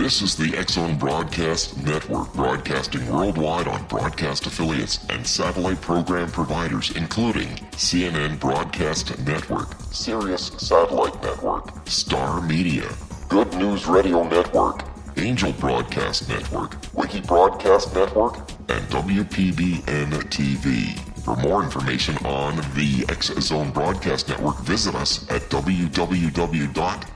This is the X-Zone Broadcast Network, broadcasting worldwide on broadcast affiliates and satellite program providers, including CNN Broadcast Network, Sirius Satellite Network, Star Media, Good News Radio Network, Angel Broadcast Network, Wiki Broadcast Network, and WPBN TV. For more information on the X-Zone Broadcast Network, visit us at www.xzbn.net.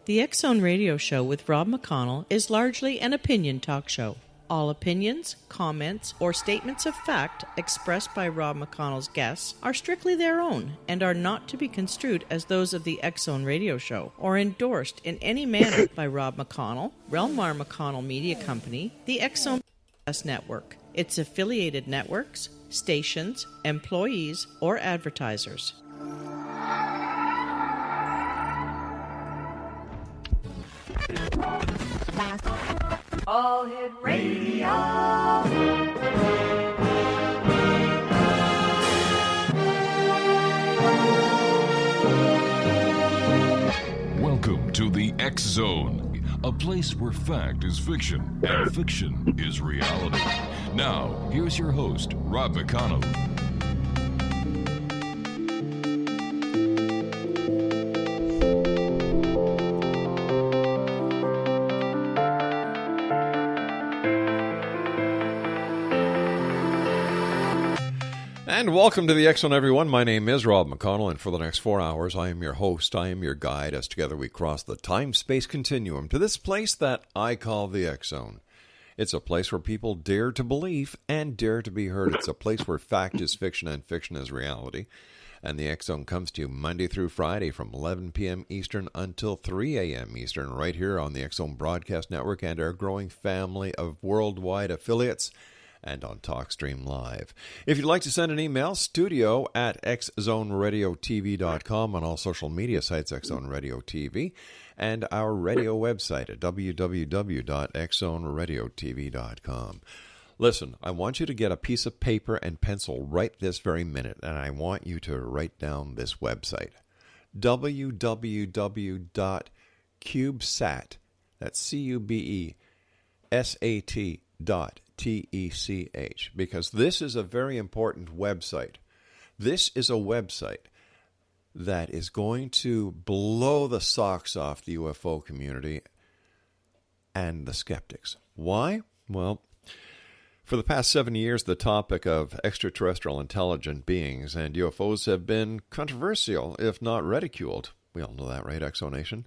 The X-Zone Radio Show with Rob McConnell is largely an opinion talk show. All opinions, comments, or statements of fact expressed by Rob McConnell's guests are strictly their own and are not to be construed as those of the X-Zone Radio Show or endorsed in any manner by Rob McConnell, REL-MAR McConnell Media Company, the X-Zone Broadcast Network, its affiliated networks, stations, employees, or advertisers. All Hit Radio. Welcome to the X-Zone, a place where fact is fiction and fiction is reality. Now, here's your host, Rob McConnell. And welcome to the X-Zone, everyone. My name is Rob McConnell, and for the next 4 hours, I am your host. I am your guide as together we cross the time-space continuum to this place that I call the X-Zone. It's a place where people dare to believe and dare to be heard. It's a place where fact is fiction and fiction is reality. And the X-Zone comes to you Monday through Friday from 11 p.m. Eastern until 3 a.m. Eastern, right here on the X-Zone Broadcast Network and our growing family of worldwide affiliates, and on TalkStream Live. If you'd like to send an email, studio at xzoneradiotv.com, on all social media sites, X-Zone Radio TV, and our radio website at www.xzoneradiotv.com. Listen, I want you to get a piece of paper and pencil right this very minute, and I want you to write down this website, www.CubeSat, that's CUBESAT.TECH, because this is a very important website. This is a website that is going to blow the socks off the UFO community and the skeptics. Why? Well, for the past 7 years, the topic of extraterrestrial intelligent beings and UFOs have been controversial, if not ridiculed. We all know that, right, Exonation?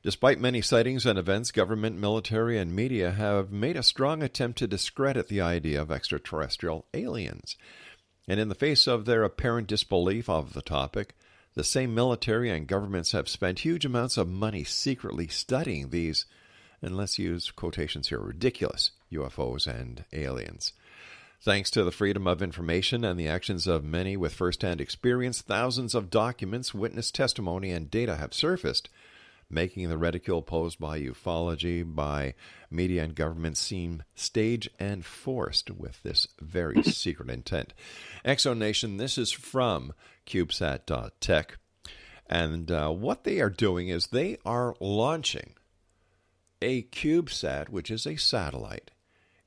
Despite many sightings and events, government, military, and media have made a strong attempt to discredit the idea of extraterrestrial aliens. And in the face of their apparent disbelief of the topic, the same military and governments have spent huge amounts of money secretly studying these, and let's use quotations here, ridiculous UFOs and aliens. Thanks to the freedom of information and the actions of many with first-hand experience, thousands of documents, witness testimony, and data have surfaced, making the ridicule posed by ufology, by media and government seem staged and forced with this very secret intent. Exonation, this is from CubeSat.tech, and what they are doing is they are launching a CubeSat, which is a satellite,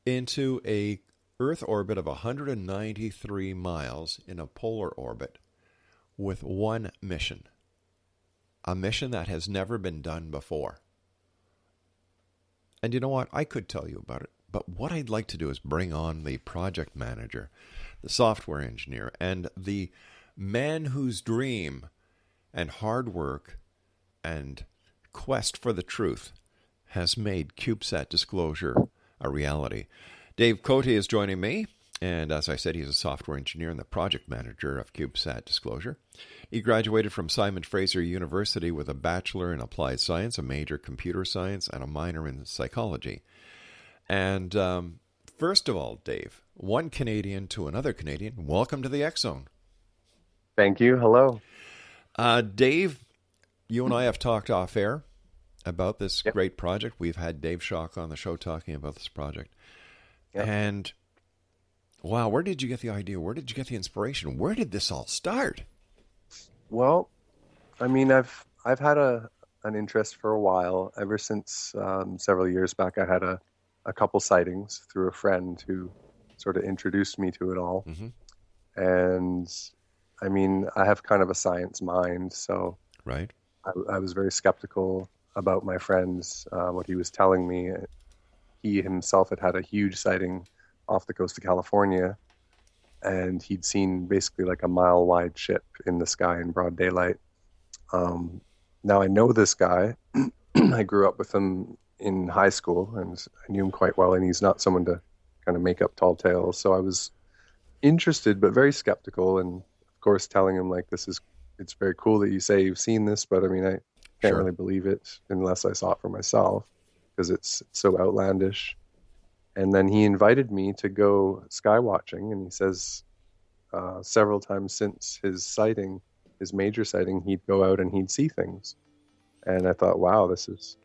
into a Earth orbit of 193 miles in a polar orbit with one mission. A mission that has never been done before. And you know what? I could tell you about it, but what I'd like to do is bring on the project manager, the software engineer, and the man whose dream and hard work and quest for the truth has made CubeSat disclosure a reality. Dave COTE is joining me, and as I said, he's a software engineer and the project manager of CubeSat disclosure. He graduated from Simon Fraser University with a bachelor in applied science, a major computer science, and a minor in psychology. And first of all, Dave, one Canadian to another Canadian, welcome to the X-Zone. Thank you. Hello. Dave, you and I have talked off air about this great project. We've had Dave Schock on the show talking about this project. And wow, where did you get the idea? Where did you get the inspiration? Where did this all start? Well, I mean, I've had an interest for a while. Ever since several years back, I had a couple sightings through a friend who sort of introduced me to it all. Mm-hmm. And I mean, I have kind of a science mind, so right. I was very skeptical about my friend's what he was telling me. He himself had a huge sighting off the coast of California, and he'd seen basically like a mile-wide ship in the sky in broad daylight. Now I know this guy. I grew up with him in high school, and I knew him quite well, and he's not someone to kind of make up tall tales. So I was interested, but very skeptical, and of course telling him, like, it's very cool that you say you've seen this, but I mean, I can't really believe it unless I saw it for myself, because it's so outlandish. And then he invited me to go sky watching, and he says several times since his sighting, his major sighting, he'd go out and he'd see things. And I thought, wow, this is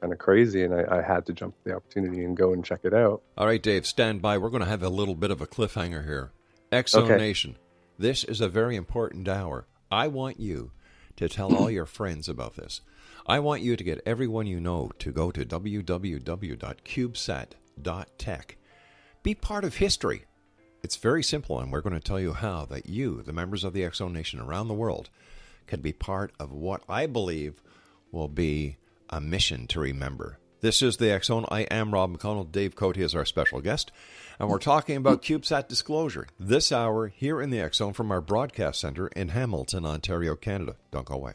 kind of crazy, and I had to jump at the opportunity and go and check it out. All right, Dave, stand by. We're going to have a little bit of a cliffhanger here. Exo Nation, this is a very important hour. I want you to tell all your friends about this. I want you to get everyone you know to go to www.cubesat.tech. Be part of history. It's very simple, and we're going to tell you how that you, the members of the Exo Nation around the world, can be part of what I believe will be a mission to remember. This is the X Zone. I am Rob McConnell. Dave COTE is our special guest, and we're talking about CubeSat disclosure this hour here in the X Zone from our broadcast center in Hamilton, Ontario, Canada. Don't go away.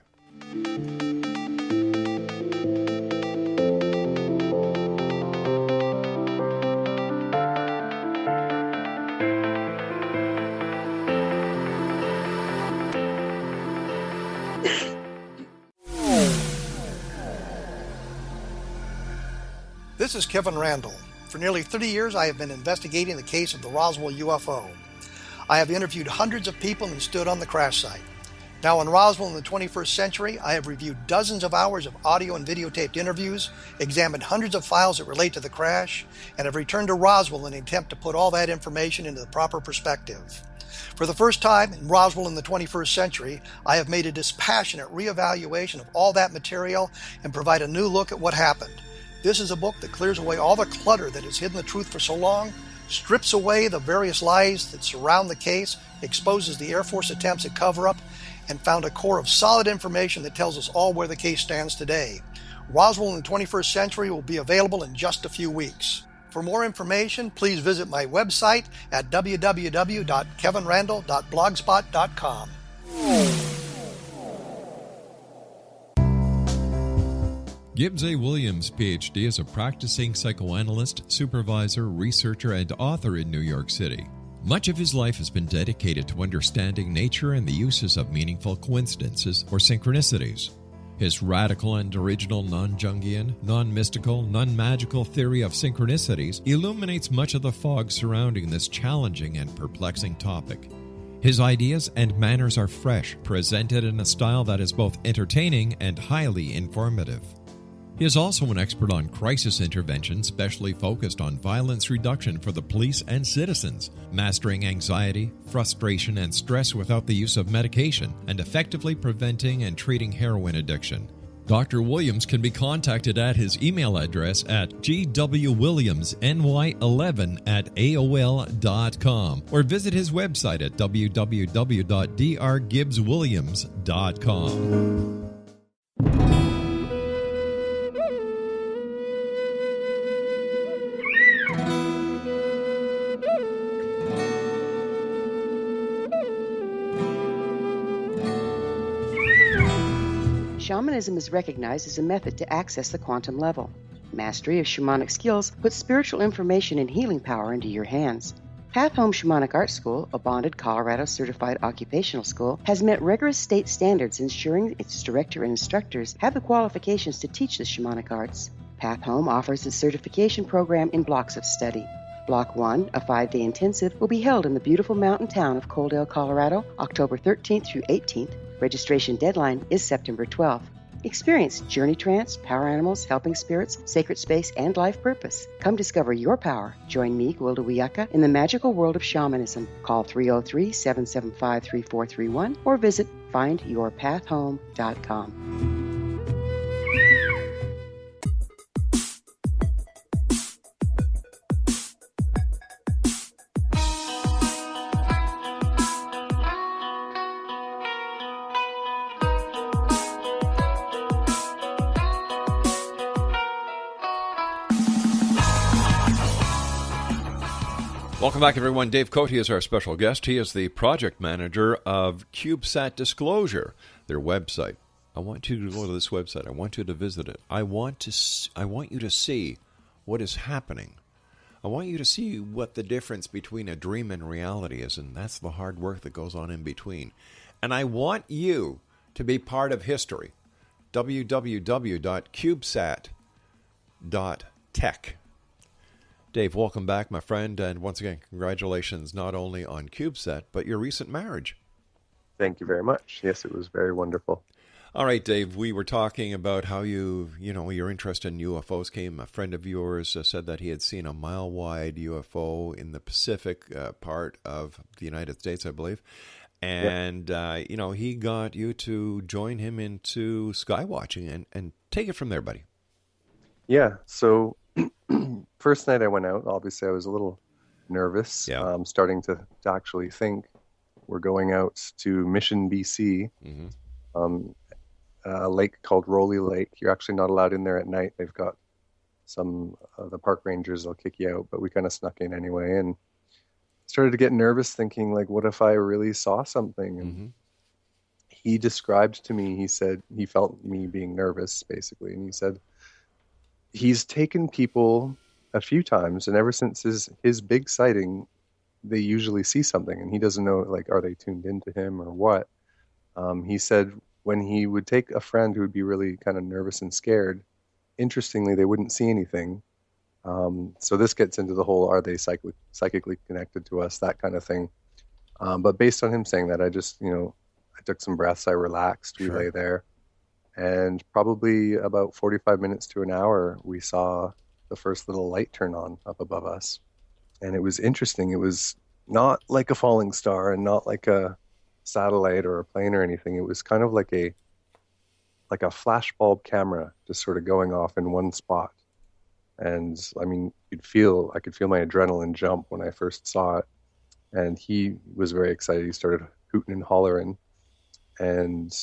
This is Kevin Randall. For nearly 30 years, I have been investigating the case of the Roswell UFO. I have interviewed hundreds of people and stood on the crash site. Now in Roswell in the 21st century, I have reviewed dozens of hours of audio and videotaped interviews, examined hundreds of files that relate to the crash, and have returned to Roswell in an attempt to put all that information into the proper perspective. For the first time in Roswell in the 21st century, I have made a dispassionate reevaluation of all that material and provide a new look at what happened. This is a book that clears away all the clutter that has hidden the truth for so long, strips away the various lies that surround the case, exposes the Air Force attempts at cover-up, and found a core of solid information that tells us all where the case stands today. Roswell in the 21st century will be available in just a few weeks. For more information, please visit my website at www.kevinrandall.blogspot.com. Gibbs A. Williams, Ph.D., is a practicing psychoanalyst, supervisor, researcher, and author in New York City. Much of his life has been dedicated to understanding nature and the uses of meaningful coincidences or synchronicities. His radical and original non-Jungian, non-mystical, non-magical theory of synchronicities illuminates much of the fog surrounding this challenging and perplexing topic. His ideas and manners are fresh, presented in a style that is both entertaining and highly informative. He is also an expert on crisis intervention, specially focused on violence reduction for the police and citizens, mastering anxiety, frustration, and stress without the use of medication, and effectively preventing and treating heroin addiction. Dr. Williams can be contacted at his email address at gwwilliamsny11@aol.com or visit his website at www.drgibbswilliams.com. Shamanism is recognized as a method to access the quantum level. Mastery of shamanic skills puts spiritual information and healing power into your hands. Path Home Shamanic Art School, a bonded Colorado certified occupational school, has met rigorous state standards, ensuring its director and instructors have the qualifications to teach the shamanic arts. Path Home offers its certification program in blocks of study. Block 1, a 5-day intensive, will be held in the beautiful mountain town of Coaldale, Colorado, October 13th through 18th. Registration deadline is September 12th. Experience journey trance, power animals, helping spirits, sacred space, and life purpose. Come discover your power. Join me, Gwilda Wiyaka, in the magical world of shamanism. Call 303-775-3431 or visit findyourpathhome.com. Welcome back, everyone. Dave COTE is our special guest. He is the project manager of CubeSat Disclosure, their website. I want you to go to this website. I want you to visit it. I want you to see what is happening. I want you to see what the difference between a dream and reality is, and that's the hard work that goes on in between. And I want you to be part of history. www.cubesat.tech. Dave, welcome back, my friend, and once again, congratulations not only on CubeSat, but your recent marriage. Thank you very much. Yes, it was very wonderful. All right, Dave, we were talking about how your interest in UFOs came. A friend of yours said that he had seen a mile-wide UFO in the Pacific part of the United States, I believe. And, he got you to join him into skywatching and take it from there, buddy. Yeah, so first night I went out, obviously I was a little nervous. Yeah. Starting to actually think we're going out to Mission, BC, a lake called Roley Lake. You're actually not allowed in there at night. They've got some the park rangers will kick you out, but we kind of snuck in anyway and started to get nervous thinking, like, what if I really saw something? And he described to me, he said he felt me being nervous, basically, and he said he's taken people a few times, and ever since his big sighting, they usually see something, and he doesn't know, like, are they tuned into him or what? He said when he would take a friend who would be really kind of nervous and scared, interestingly, they wouldn't see anything. So this gets into the whole, are they psychically connected to us, that kind of thing. But based on him saying that, I just, I took some breaths, I relaxed, we lay there. And probably about 45 minutes to an hour, we saw the first little light turn on up above us. And it was interesting. It was not like a falling star and not like a satellite or a plane or anything. It was kind of like a flashbulb camera just sort of going off in one spot. And I mean, I could feel my adrenaline jump when I first saw it. And he was very excited. He started hooting and hollering. And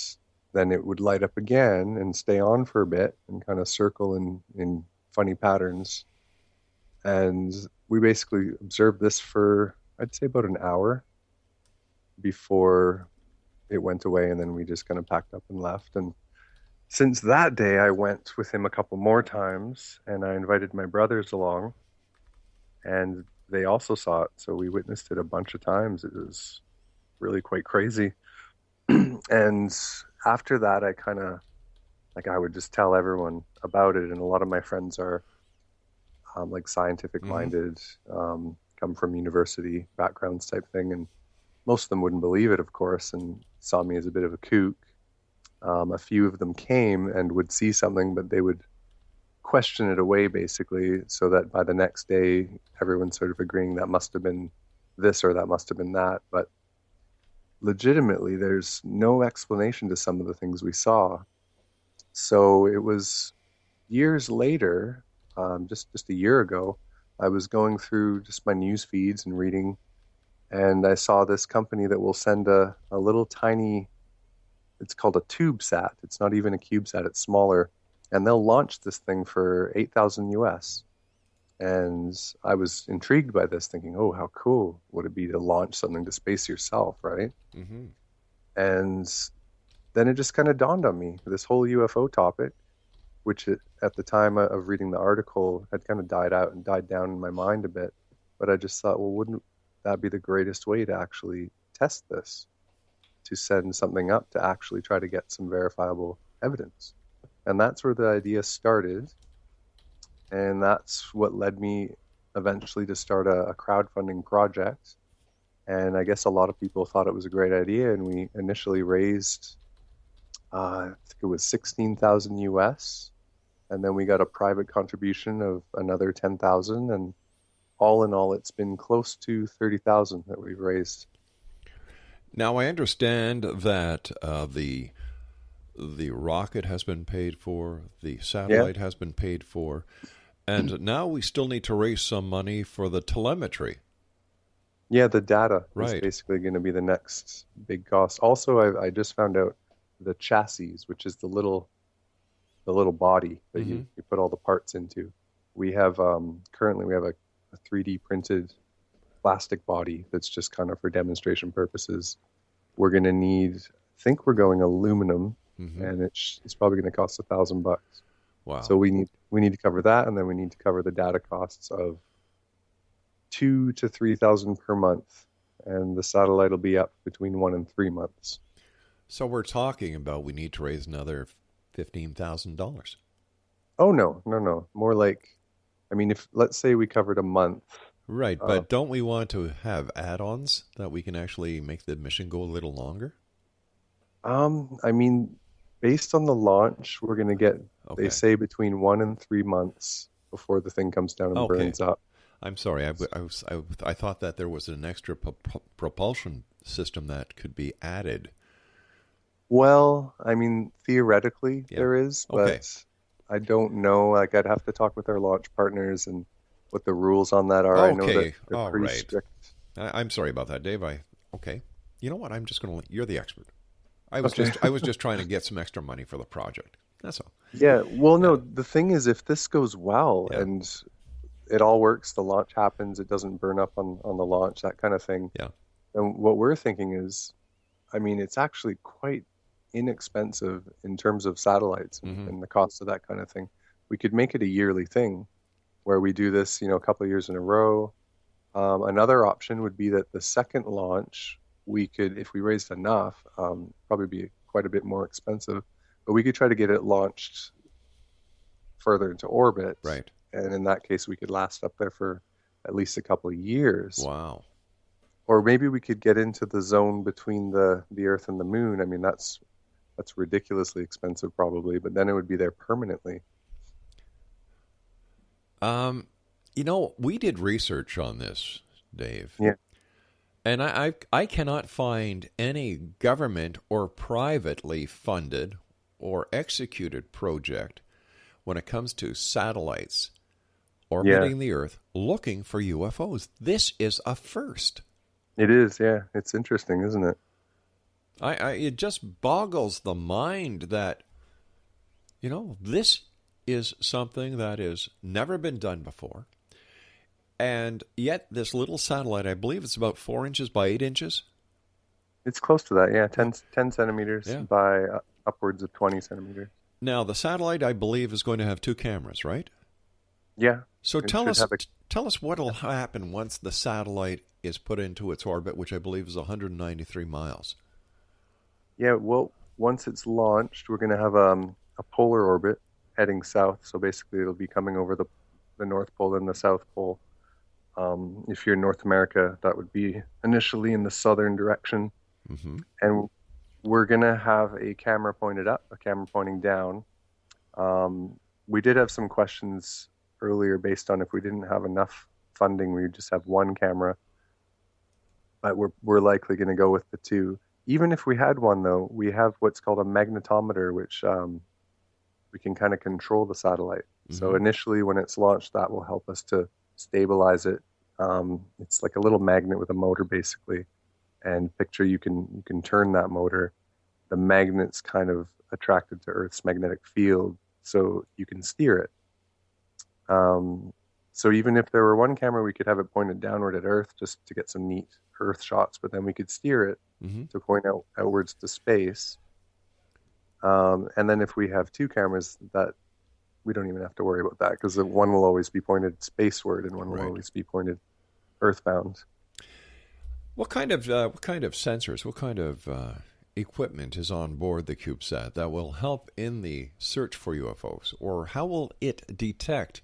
then it would light up again and stay on for a bit and kind of circle in funny patterns. And we basically observed this for, I'd say, about an hour before it went away, and then we just kind of packed up and left. And since that day, I went with him a couple more times, and I invited my brothers along, and they also saw it, so we witnessed it a bunch of times. It was really quite crazy. And after that, I kind of, I would just tell everyone about it, and a lot of my friends are scientific-minded, come from university backgrounds type thing, and most of them wouldn't believe it, of course, and saw me as a bit of a kook. A few of them came and would see something, but they would question it away, basically, so that by the next day, everyone's sort of agreeing that must have been this or that must have been that. But legitimately, there's no explanation to some of the things we saw. So it was years later, just a year ago, I was going through just my news feeds and reading, and I saw this company that will send a little tiny, it's called a CubeSat. It's not even a CubeSat, it's smaller. And they'll launch this thing for $8,000 US. And I was intrigued by this, thinking, oh, how cool would it be to launch something to space yourself, right? Mm-hmm. And then it just kind of dawned on me, this whole UFO topic, which at the time of reading the article had kind of died out and died down in my mind a bit. But I just thought, well, wouldn't that be the greatest way to actually test this? To send something up to actually try to get some verifiable evidence. And that's where the idea started. And that's what led me eventually to start a crowdfunding project. And I guess a lot of people thought it was a great idea. And we initially raised I think it was 16,000 US, and then we got a private contribution of another 10,000, and all in all, it's been close to 30,000 that we've raised. Now, I understand that the rocket has been paid for, the satellite has been paid for, and now we still need to raise some money for the telemetry. Yeah, the data Right. is basically going to be the next big cost. Also, I just found out the chassis, which is the little body that you put all the parts into. We have currently we have a 3D printed plastic body that's just kind of for demonstration purposes. We're going to need, I think we're going aluminum, and it's probably going to cost $1,000. Wow. So we need to cover that, and then we need to cover the data costs of $2,000 to $3,000 per month, and the satellite will be up between 1 and 3 months. So we're talking about we need to raise another $15,000. Oh no. More like, I mean, if let's say we covered a month. Right, but don't we want to have add-ons that we can actually make the mission go a little longer? I mean, based on the launch, we're going to get, they say, between 1 and 3 months before the thing comes down and burns up. I'm sorry. I thought that there was an extra propulsion system that could be added. Well, I mean, theoretically there is, but I don't know. Like, I'd have to talk with our launch partners and what the rules on that are. I know that they're pretty strict. I'm sorry about that, Dave. You know what? I'm just going to. You're the expert. I was just trying to get some extra money for the project. That's all. Yeah. Well, no. The thing is, if this goes well and it all works, the launch happens, it doesn't burn up on the launch, that kind of thing. Yeah. And what we're thinking is, I mean, it's actually quite inexpensive in terms of satellites and the cost of that kind of thing. We could make it a yearly thing where we do this, a couple of years in a row. Another option would be that the second launch, we could, if we raised enough, probably be quite a bit more expensive, but we could try to get it launched further into orbit. Right. And in that case, we could last up there for at least a couple of years. Wow. Or maybe we could get into the zone between the Earth and the Moon. I mean, that's ridiculously expensive probably, but then it would be there permanently. We did research on this, Dave. Yeah. And I cannot find any government or privately funded or executed project when it comes to satellites orbiting the Earth looking for UFOs. This is a first. It is, yeah. It's interesting, isn't it? It just boggles the mind that, this is something that has never been done before. And yet this little satellite, I believe it's about 4 inches by 8 inches. It's close to that, yeah. 10 centimeters by upwards of 20 centimeters. Now, the satellite, I believe, is going to have 2 cameras, right? Yeah. So tell us what will happen once the satellite is put into its orbit, which I believe is 193 miles. Yeah, well, once it's launched, we're going to have a polar orbit heading south. So basically, it'll be coming over the North Pole and the South Pole. If you're in North America, that would be initially in the southern direction. Mm-hmm. And we're going to have a camera pointed up, a camera pointing down. We did have some questions earlier based on if we didn't have enough funding, we would just have one camera. But we're likely going to go with the 2. Even if we had one, though, we have what's called a magnetometer, which we can kind of control the satellite. Mm-hmm. So initially, when it's launched, that will help us to stabilize it. It's like a little magnet with a motor, basically. And picture you can turn that motor. The magnet's kind of attracted to Earth's magnetic field, so you can steer it. So even if there were one camera, we could have it pointed downward at Earth just to get some neat Earth shots, but then we could steer it to point outwards to space. And then if we have 2 cameras, that we don't even have to worry about that because one will always be pointed spaceward and one will always be pointed earthbound. What kind of sensors, what kind of equipment is on board the CubeSat that will help in the search for UFOs? Or how will it detect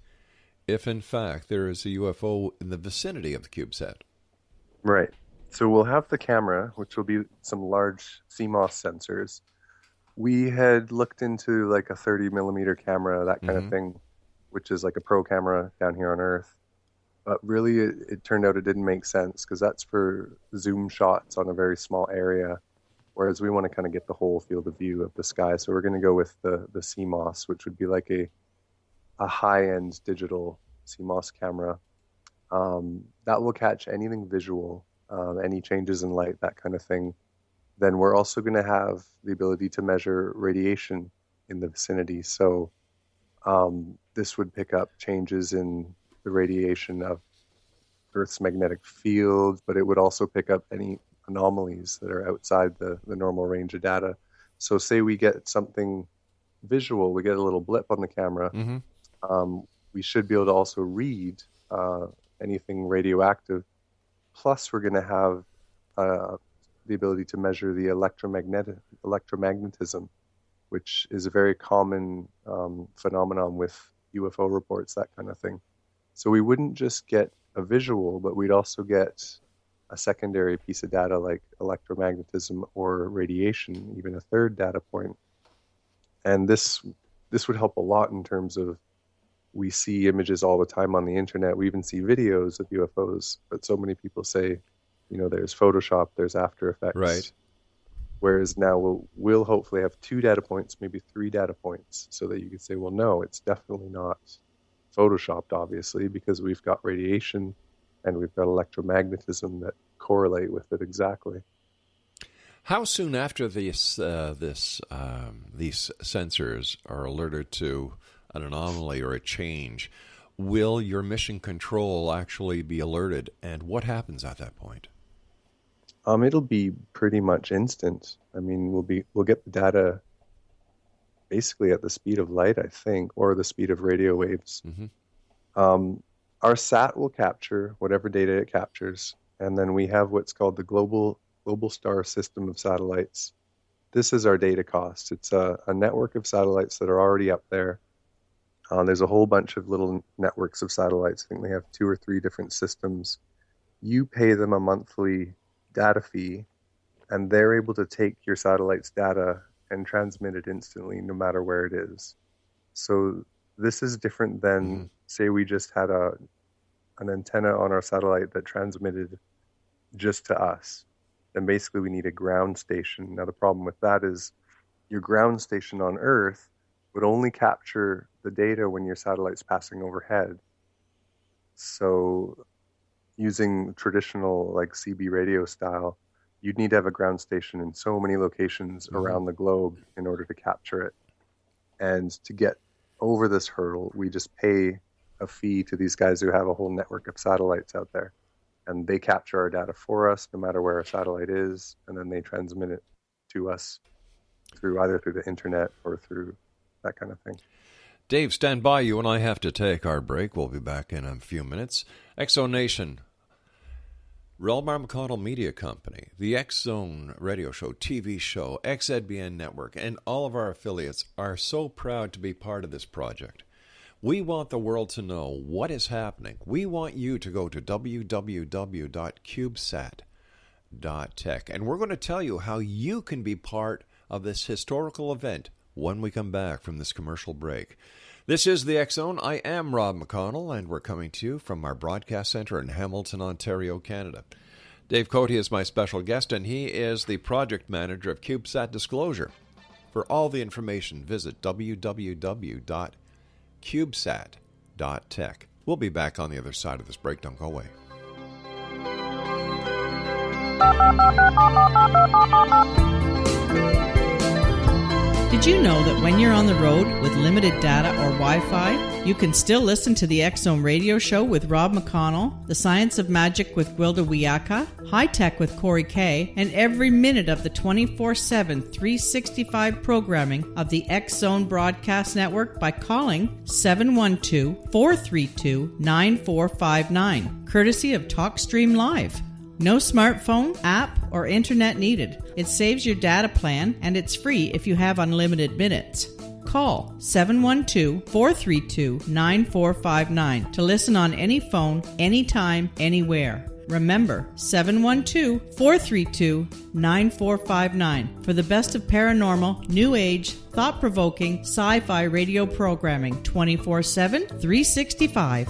if, in fact, there is a UFO in the vicinity of the CubeSat? Right. So we'll have the camera, which will be some large CMOS sensors. We had looked into like a 30 millimeter camera, that kind of thing, which is like a pro camera down here on Earth. But really, it turned out it didn't make sense because that's for zoom shots on a very small area, whereas we want to kind of get the whole field of view of the sky. So we're going to go with the CMOS, which would be like a high-end digital CMOS camera. That will catch anything visual, any changes in light, that kind of thing. Then we're also going to have the ability to measure radiation in the vicinity. So this would pick up changes in the radiation of Earth's magnetic field, but it would also pick up any anomalies that are outside the normal range of data. So say we get something visual, we get a little blip on the camera, we should be able to also read anything radioactive. Plus, we're going to have the ability to measure the electromagnetism, which is a very common phenomenon with UFO reports, that kind of thing. So we wouldn't just get a visual, but we'd also get a secondary piece of data like electromagnetism or radiation, even a third data point. And this would help a lot in terms of, we see images all the time on the internet. We even see videos of UFOs, but so many people say, there's Photoshop, there's After Effects. Right. Whereas now we'll hopefully have 2 data points, maybe 3 data points, so that you could say, well, no, it's definitely not Photoshopped, obviously, because we've got radiation and we've got electromagnetism that correlate with it exactly. How soon after these sensors are alerted to an anomaly or a change will your mission control actually be alerted, and what happens at that point? It'll be pretty much instant. I mean, we'll get the data basically at the speed of light, I think, or the speed of radio waves. Our SAT will capture whatever data it captures, and then we have what's called the Global Star System of satellites. This is our data cost. It's a network of satellites that are already up there. There's a whole bunch of little networks of satellites. I think they have 2 or 3 different systems. You pay them a monthly data fee, and they're able to take your satellite's data and transmit it instantly, no matter where it is. So this is different than, say, we just had an antenna on our satellite that transmitted just to us. Then basically we need a ground station. Now the problem with that is your ground station on Earth would only capture the data when your satellite's passing overhead. So using traditional like CB radio style, you'd need to have a ground station in so many locations around the globe in order to capture it. And to get over this hurdle, we just pay a fee to these guys who have a whole network of satellites out there. And they capture our data for us, no matter where our satellite is, and then they transmit it to us either through the internet or through that kind of thing. Dave, stand by. You and I have to take our break. We'll be back in a few minutes. Exonation, REL-MAR McConnell Media Company, the X-Zone radio show, TV show, XZBN Network, and all of our affiliates are so proud to be part of this project. We want the world to know what is happening. We want you to go to www.cubesat.tech, and we're going to tell you how you can be part of this historical event when we come back from this commercial break. This is the X-Zone. I am Rob McConnell, and we're coming to you from our broadcast center in Hamilton, Ontario, Canada. Dave COTE is my special guest, and he is the project manager of CubeSat Disclosure. For all the information, visit www.cubesat.tech. We'll be back on the other side of this break. Don't go away. Did you know that when you're on the road with limited data or Wi-Fi, you can still listen to the X-Zone radio show with Rob McConnell, The Science of Magic with Gwilda Wiyaka, High Tech with Corey Kay, and every minute of the 24/7, 365 programming of the X-Zone Broadcast Network by calling 712-432-9459, courtesy of TalkStream Live. No smartphone, app, or internet needed. It saves your data plan, and it's free if you have unlimited minutes. Call 712-432-9459 to listen on any phone, anytime, anywhere. Remember, 712-432-9459 for the best of paranormal, new age, thought-provoking, sci-fi radio programming 24/7, 365.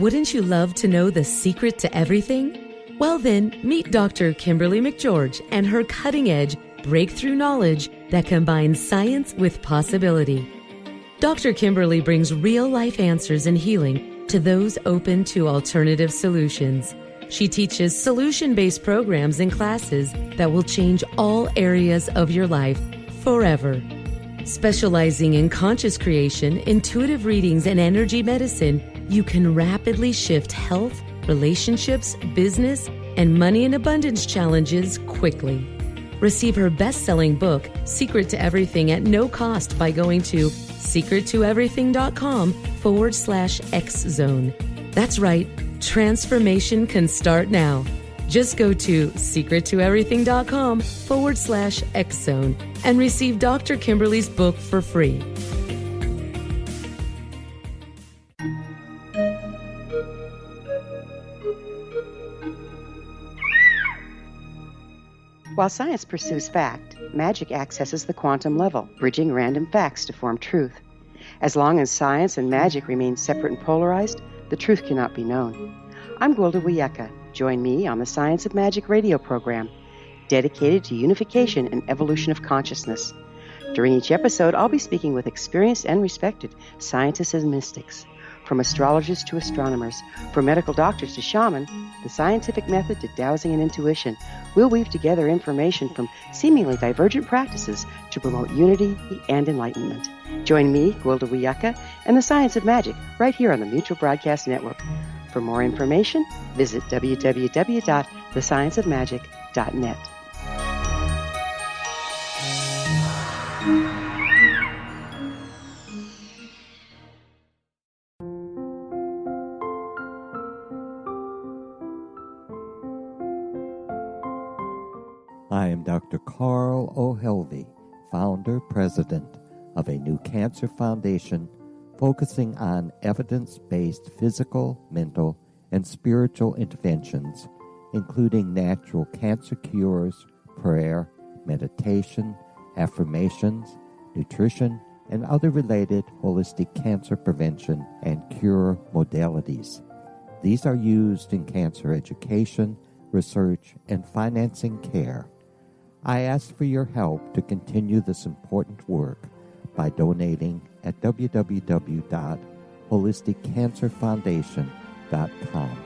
Wouldn't you love to know the secret to everything? Well then, meet Dr. Kimberly McGeorge and her cutting-edge breakthrough knowledge that combines science with possibility. Dr. Kimberly brings real-life answers and healing to those open to alternative solutions. She teaches solution-based programs and classes that will change all areas of your life forever. Specializing in conscious creation, intuitive readings, and energy medicine, you can rapidly shift health, relationships, business, and money and abundance challenges quickly. Receive her best-selling book, Secret to Everything, at no cost by going to secrettoeverything.com/X-Zone. That's right, transformation can start now. Just go to secrettoeverything.com/X-Zone and receive Dr. Kimberly's book for free. While science pursues fact, magic accesses the quantum level, bridging random facts to form truth. As long as science and magic remain separate and polarized, the truth cannot be known. I'm Gwilda Wiyaka. Join me on the Science of Magic radio program, dedicated to unification and evolution of consciousness. During each episode, I'll be speaking with experienced and respected scientists and mystics. From astrologers to astronomers, from medical doctors to shaman, the scientific method to dowsing and intuition, we'll weave together information from seemingly divergent practices to promote unity and enlightenment. Join me, Gwilda Wiyaka, and the Science of Magic right here on the Mutual Broadcast Network. For more information, visit www.thescienceofmagic.net. I am Dr. Carl O'Helvey, founder, president of a new cancer foundation focusing on evidence-based physical, mental, and spiritual interventions, including natural cancer cures, prayer, meditation, affirmations, nutrition, and other related holistic cancer prevention and cure modalities. These are used in cancer education, research, and financing care. I ask for your help to continue this important work by donating at www.holisticcancerfoundation.com.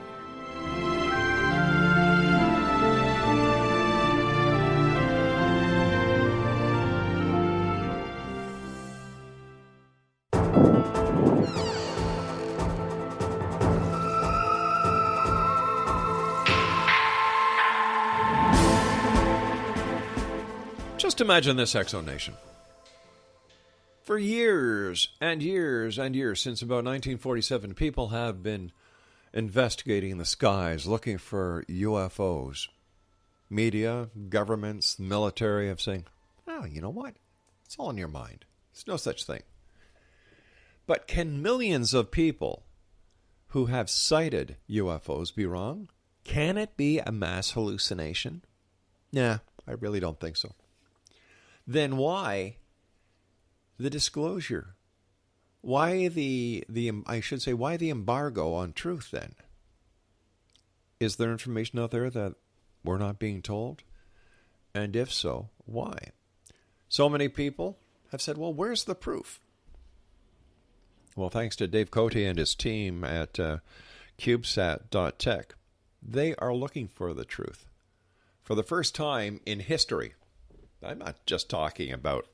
Just imagine this, Exonation. For years and years and years, since about 1947, people have been investigating the skies, looking for UFOs. Media, governments, military have saying, oh, you know what? It's all in your mind. There's no such thing. But can millions of people who have sighted UFOs be wrong? Can it be a mass hallucination? Nah, I really don't think so. Then why the disclosure? Why the embargo on truth then? Is there information out there that we're not being told? And if so, why? So many people have said, well, where's the proof? Well, thanks to Dave COTE and his team at CubeSat.tech, they are looking for the truth. For the first time in history, I'm not just talking about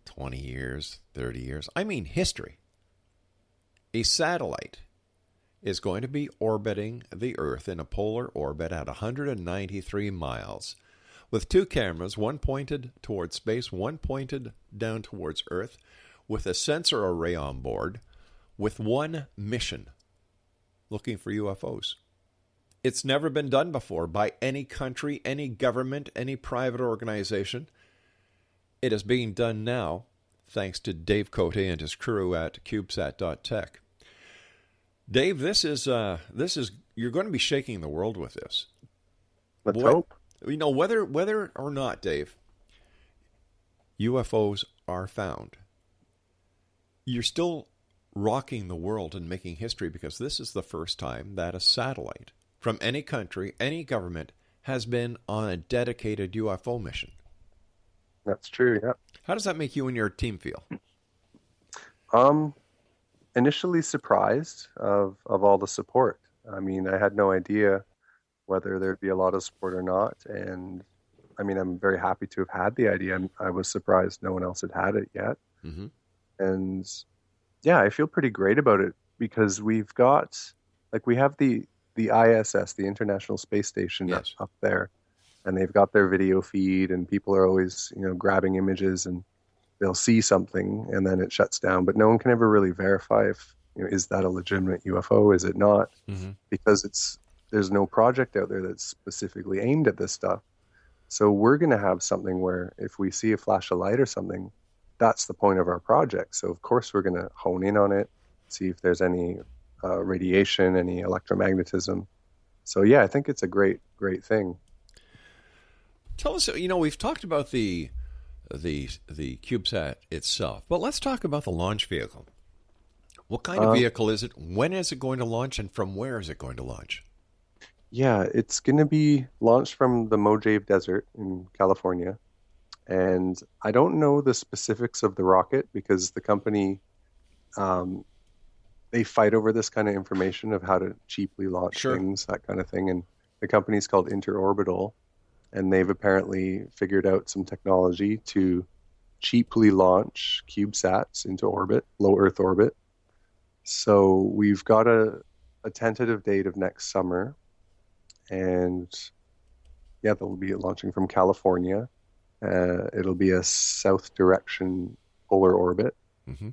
20 years, 30 years. I mean history. A satellite is going to be orbiting the Earth in a polar orbit at 193 miles with two cameras, one pointed towards space, one pointed down towards Earth, with a sensor array on board, with one mission, looking for UFOs. It's never been done before by any country, any government, any private organization. It is being done now, thanks to Dave COTE and his crew at CubeSat.tech. Dave, this is you're going to be shaking the world with this. Let's hope. You know, whether or not, Dave, UFOs are found, you're still rocking the world and making history, because this is the first time that a satellite from any country, any government, has been on a dedicated UFO mission. That's true, yeah. How does that make you and your team feel? Initially surprised of all the support. I mean, I had no idea whether there'd be a lot of support or not. And I mean, I'm very happy to have had the idea. I was surprised no one else had had it yet. Mm-hmm. And yeah, I feel pretty great about it, because we've got, like, we have the ISS, the International Space Station, yes, up there, and they've got their video feed, and people are always, grabbing images, and they'll see something and then it shuts down, but no one can ever really verify if, is that a legitimate UFO? Is it not? Mm-hmm. Because there's no project out there that's specifically aimed at this stuff. So we're going to have something where if we see a flash of light or something, that's the point of our project. So of course we're going to hone in on it, see if there's any radiation, any electromagnetism. So yeah, I think it's a great thing. Tell us, we've talked about the CubeSat itself, but let's talk about the launch vehicle. What kind of vehicle is it? When is it going to launch, and from where is it going to launch? Yeah, it's going to be launched from the Mojave Desert in California. And I don't know the specifics of the rocket, because the company, they fight over this kind of information of how to cheaply launch things, that kind of thing. And the company's called Interorbital, and they've apparently figured out some technology to cheaply launch CubeSats into orbit, low Earth orbit. So we've got a tentative date of next summer. And yeah, they'll be launching from California. It'll be a south direction polar orbit. Mm-hmm.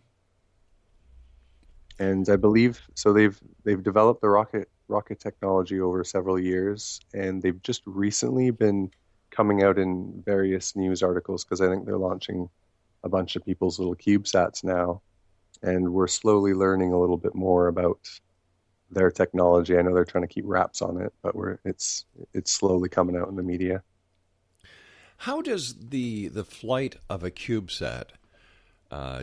And I believe, so they've developed the rocket technology over several years, and they've just recently been coming out in various news articles, because I think they're launching a bunch of people's little CubeSats now, and we're slowly learning a little bit more about their technology. I know they're trying to keep wraps on it, but it's slowly coming out in the media. How does the flight of a CubeSat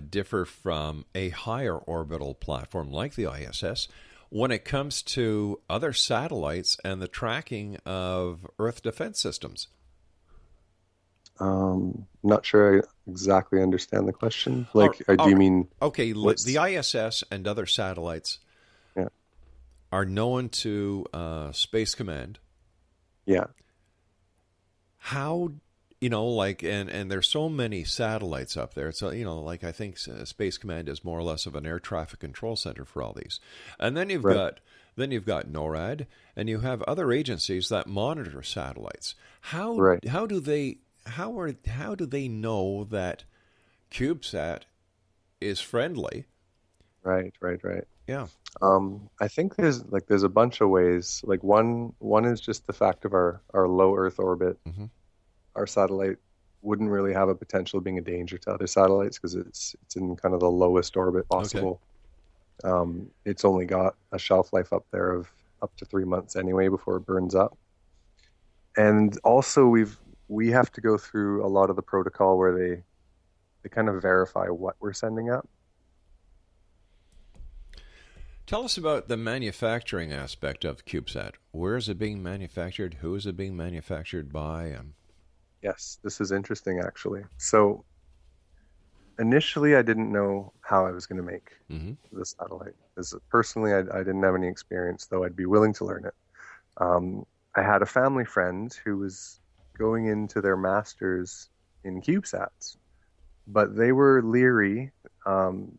differ from a higher orbital platform like the ISS when it comes to other satellites and the tracking of Earth defense systems? Not sure I exactly understand the question. Do you mean... Okay, the ISS and other satellites are known to Space Command. Yeah. How... and there's so many satellites up there. So, I think Space Command is more or less of an air traffic control center for all these. And then you've got NORAD, and you have other agencies that monitor satellites. How do they know that CubeSat is friendly? Right. Yeah. I think there's a bunch of ways. Like one is just the fact of our low Earth orbit. Mm-hmm. Our satellite wouldn't really have a potential of being a danger to other satellites, because it's in kind of the lowest orbit possible. Okay. It's only got a shelf life up there of up to 3 months anyway before it burns up. And also we have to go through a lot of the protocol where they kind of verify what we're sending up. Tell us about the manufacturing aspect of CubeSat. Where is it being manufactured? Who is it being manufactured by? Yes, this is interesting, actually. So initially, I didn't know how I was going to make the satellite. Because personally, I didn't have any experience, though I'd be willing to learn it. I had a family friend who was going into their master's in CubeSats, but they were leery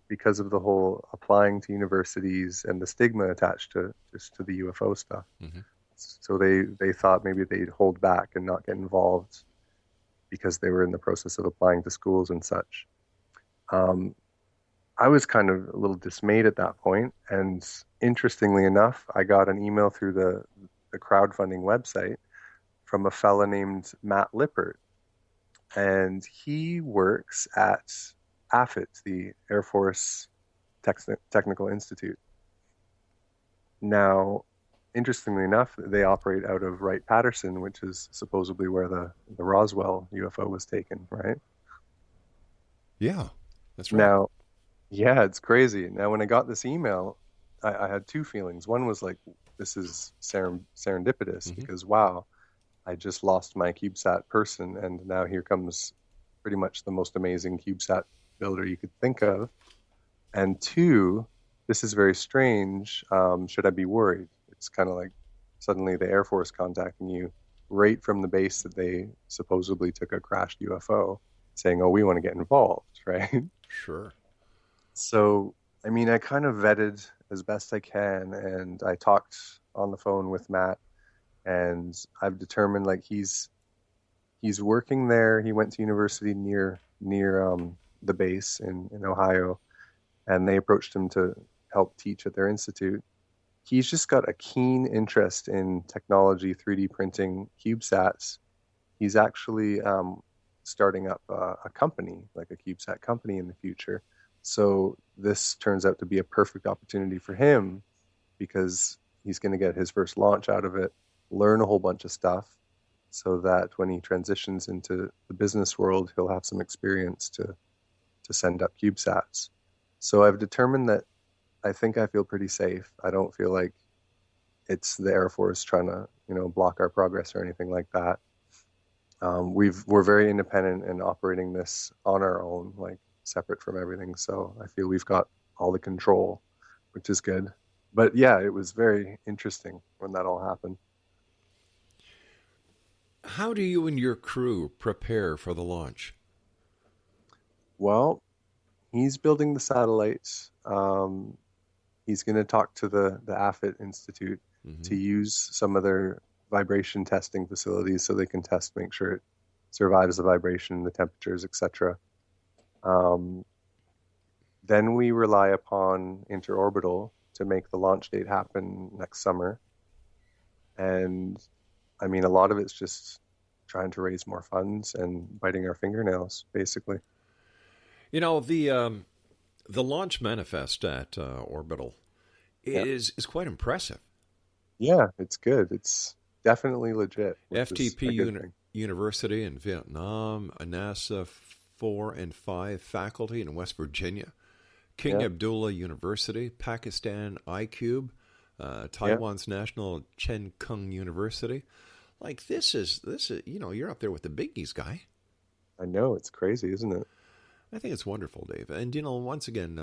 because of the whole applying to universities and the stigma attached to the UFO stuff. Mm-hmm. So they thought maybe they'd hold back and not get involved because they were in the process of applying to schools and such. I was kind of a little dismayed at that point, and interestingly enough, I got an email through a crowdfunding website from a fella named Matt Lippert. And he works at AFIT, the Air Force Technical Institute. Now, interestingly enough, they operate out of Wright-Patterson, which is supposedly where the Roswell UFO was taken, right? Yeah, that's right. Now, yeah, it's crazy. Now, when I got this email, I had two feelings. One was like, this is serendipitous because, wow, I just lost my CubeSat person, and now here comes pretty much the most amazing CubeSat builder you could think of. And two, this is very strange. Should I be worried? It's kind of like suddenly the Air Force contacting you right from the base that they supposedly took a crashed UFO, saying, oh, we want to get involved, right? Sure. So, I mean, I kind of vetted as best I can, and I talked on the phone with Matt, and I've determined like he's working there. He went to university near the base in Ohio, and they approached him to help teach at their institute. He's just got a keen interest in technology, 3D printing, CubeSats. He's actually starting up a company, like a CubeSat company in the future. So this turns out to be a perfect opportunity for him because he's going to get his first launch out of it, learn a whole bunch of stuff so that when he transitions into the business world, he'll have some experience to send up CubeSats. So I've determined that I think I feel pretty safe. I don't feel like it's the Air Force trying to, block our progress or anything like that. We're very independent and operating this on our own, like separate from everything. So I feel we've got all the control, which is good. But yeah, it was very interesting when that all happened. How do you and your crew prepare for the launch? Well, he's building the satellites. He's going to talk to the AFIT Institute to use some of their vibration testing facilities so they can test, make sure it survives the vibration, the temperatures, etc. Then we rely upon Interorbital to make the launch date happen next summer. And I mean, a lot of it's just trying to raise more funds and biting our fingernails, basically. The launch manifest at Orbital is quite impressive. Yeah, it's good. It's definitely legit. FTP University in Vietnam, a NASA 4 and 5 faculty in West Virginia, King Abdullah University, Pakistan iCube, Taiwan's National Chen Kung University. Like this is you're up there with the biggies, guy. I know, it's crazy, isn't it? I think it's wonderful, Dave. And once again,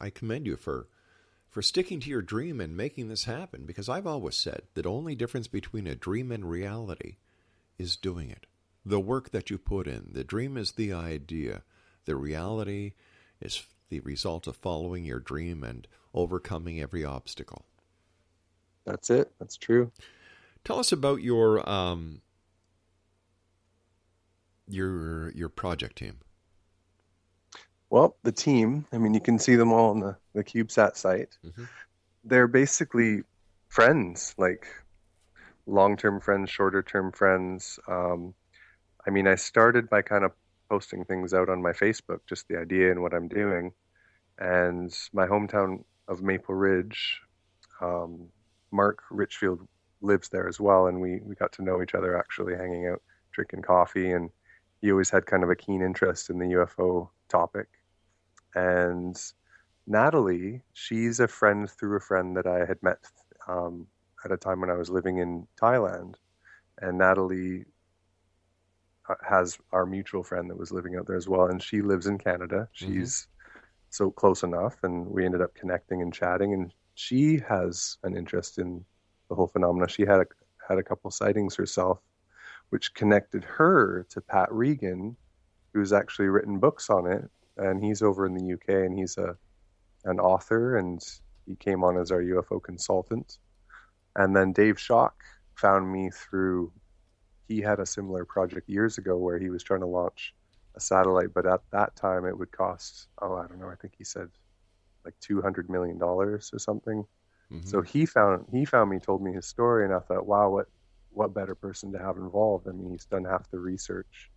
I commend you for sticking to your dream and making this happen, because I've always said that only difference between a dream and reality is doing it. The work that you put in. The dream is the idea. The reality is the result of following your dream and overcoming every obstacle. That's it. That's true. Tell us about your project team. Well, the team, I mean, you can see them all on the CubeSat site. They're basically friends, like long-term friends, shorter-term friends. I mean, I started by kind of posting things out on my Facebook, just the idea and what I'm doing. And my hometown of Maple Ridge, Mark Richfield lives there as well. And we got to know each other, actually hanging out, drinking coffee. And he always had kind of a keen interest in the UFO topic. And Natalie, she's a friend through a friend that I had met at a time when I was living in Thailand. And Natalie has our mutual friend that was living out there as well. And she lives in Canada. She's so close enough. And we ended up connecting and chatting. And she has an interest in the whole phenomena. She had a couple sightings herself, which connected her to Pat Regan, who's actually written books on it. And he's over in the UK, and he's an author, and he came on as our UFO consultant. And then Dave Schock found me through, he had a similar project years ago where he was trying to launch a satellite, but at that time it would cost, I don't know, I think he said like $200 million or something. So he found me, told me his story, and I thought, wow, what better person to have involved? I mean, he's done half the research,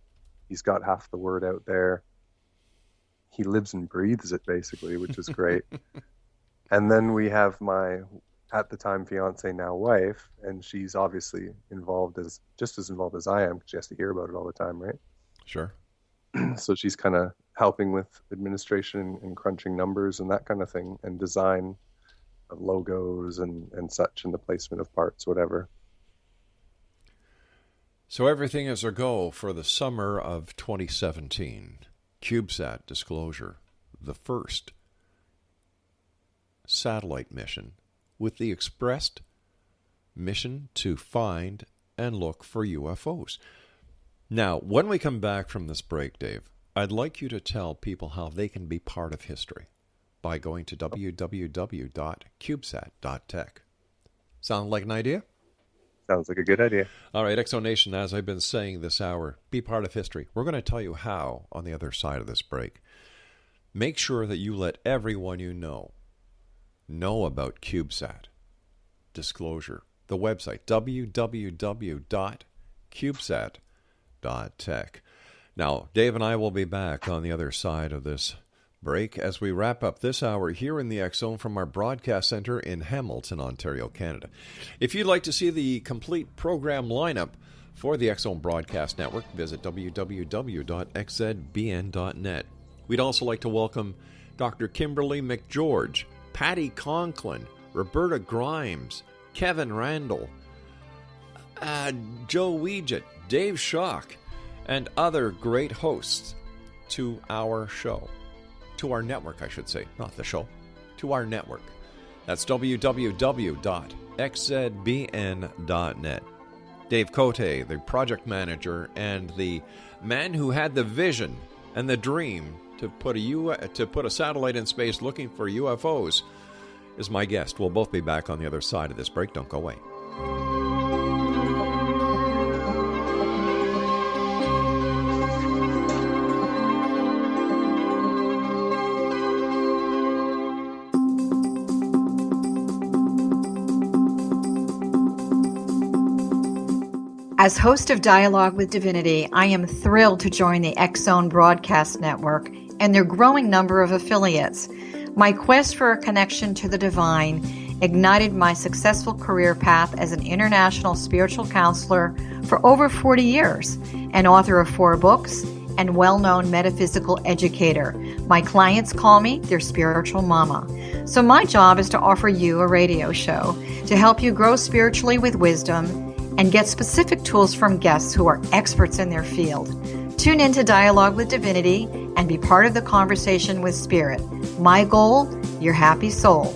he's got half the word out there, he lives and breathes it basically, which is great. And then we have my, at the time, fiance, now wife, and she's obviously just as involved as I am, because she has to hear about it all the time, right? Sure. So she's kind of helping with administration and crunching numbers and that kind of thing, and design of logos and such, and the placement of parts, whatever. So everything is a go for the summer of 2017. CubeSat disclosure, the first satellite mission with the expressed mission to find and look for UFOs. Now, when we come back from this break, Dave, I'd like you to tell people how they can be part of history by going to www.cubesat.tech. Sound like an idea? Sounds like a good idea. All right, Exo Nation, as I've been saying this hour, be part of history. We're going to tell you how on the other side of this break. Make sure that you let everyone you know about CubeSat. Disclosure. The website, www.cubesat.tech. Now, Dave and I will be back on the other side of this break as we wrap up this hour here in the X Zone from our broadcast center in Hamilton, Ontario, Canada. If you'd like to see the complete program lineup for the X Zone Broadcast Network, visit www.xzbn.net. We'd also like to welcome Dr. Kimberly McGeorge, Patty Conklin, Roberta Grimes, Kevin Randall, Joe Weegett, Dave Schock, and other great hosts to our show. To our network, I should say. Not the show. To our network. That's www.xzbn.net. Dave COTE, the project manager and the man who had the vision and the dream to put a satellite in space looking for UFOs, is my guest. We'll both be back on the other side of this break. Don't go away. As host of Dialogue with Divinity, I am thrilled to join the X Zone Broadcast Network and their growing number of affiliates. My quest for a connection to the divine ignited my successful career path as an international spiritual counselor for over 40 years, an author of 4 books, and well-known metaphysical educator. My clients call me their spiritual mama. So my job is to offer you a radio show to help you grow spiritually with wisdom and get specific tools from guests who are experts in their field. Tune in to Dialogue with Divinity and be part of the conversation with Spirit. My goal, your happy soul.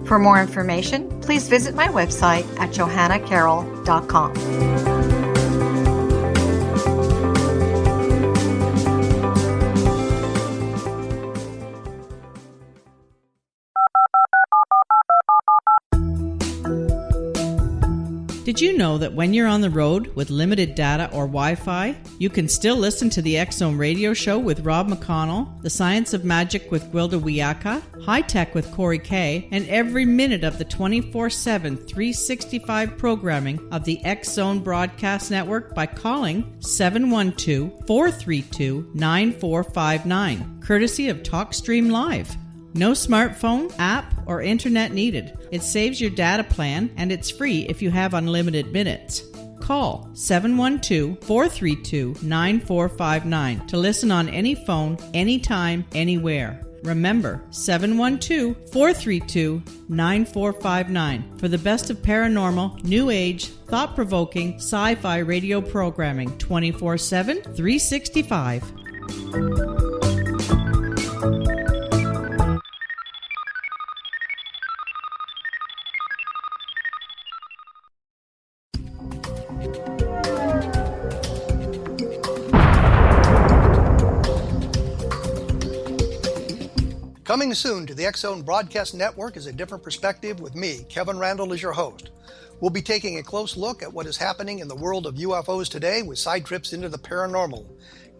For more information, please visit my website at johannacarroll.com. Did you know that when you're on the road with limited data or Wi-Fi, you can still listen to the X Zone radio show with Rob McConnell, The Science of Magic with Gwilda Wiyaka, High Tech with Corey Kay, and every minute of the 24/7, 365 programming of the X Zone Broadcast Network by calling 712-432-9459, courtesy of TalkStream Live. No smartphone, app, or internet needed. It saves your data plan, and it's free if you have unlimited minutes. Call 712-432-9459 to listen on any phone, anytime, anywhere. Remember, 712-432-9459 for the best of paranormal, new age, thought-provoking, sci-fi radio programming 24/7, 365. Coming soon to the X Zone Broadcast Network is A Different Perspective with me, Kevin Randall, as your host. We'll be taking a close look at what is happening in the world of UFOs today with side trips into the paranormal.